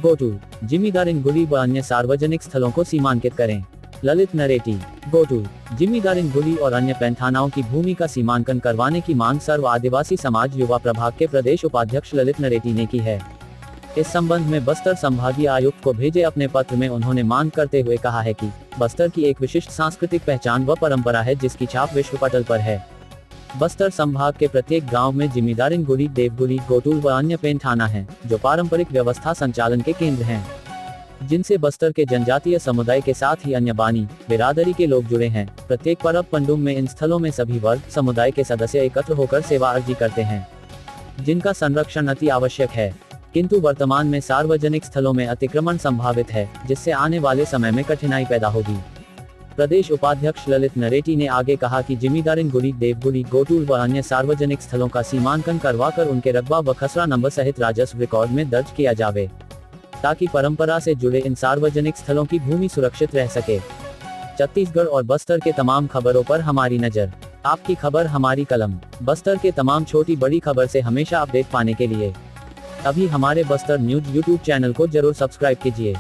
गोटू, जिम्मेदार इन गुली व अन्य सार्वजनिक स्थलों को सीमांकित करें। ललित नरेटी, गोटू, जिम्मेदार इन गुली और अन्य पैंथानाओं की भूमि का सीमांकन करवाने की मांग सर्व आदिवासी समाज युवा प्रभाग के प्रदेश उपाध्यक्ष ललित नरेटी ने की है। इस संबंध में बस्तर संभागीय आयुक्त को भेजे अपने पत्र में उन्होंने मांग करते हुए कहा है कि बस्तर की एक विशिष्ट सांस्कृतिक पहचान व परंपरा है जिसकी छाप विश्व पटल पर है। बस्तर संभाग के प्रत्येक गांव में जिम्मेदारिन गुली, देवगुली, गोटूल व अन्य पैंथाना हैं, जो पारंपरिक व्यवस्था संचालन के केंद्र हैं, जिनसे बस्तर के जनजातीय समुदाय के साथ ही अन्य बानी बिरादरी के लोग जुड़े हैं। प्रत्येक पर्व पंडुम में इन स्थलों में सभी वर्ग समुदाय के सदस्य एकत्र होकर सेवा अर्जी करते हैं, जिनका संरक्षण अति आवश्यक है। किंतु वर्तमान में सार्वजनिक स्थलों में अतिक्रमण संभावित है, जिससे आने वाले समय में कठिनाई पैदा होगी। प्रदेश उपाध्यक्ष ललित नरेटी ने आगे कहा कि जिम्मेदारिन गुली, देवगुली, गोटूल व अन्य सार्वजनिक स्थलों का सीमांकन करवाकर उनके रकबा व खसरा नंबर सहित राजस्व रिकॉर्ड में दर्ज किया जावे, ताकि परंपरा से जुड़े इन सार्वजनिक स्थलों की भूमि सुरक्षित रह सके। छत्तीसगढ़ और बस्तर के तमाम खबरों पर हमारी नजर, आपकी खबर हमारी कलम। बस्तर के तमाम छोटी बड़ी खबर से हमेशा अपडेट पाने के लिए अभी हमारे बस्तर न्यूज यूट्यूब चैनल को जरूर सब्सक्राइब कीजिए।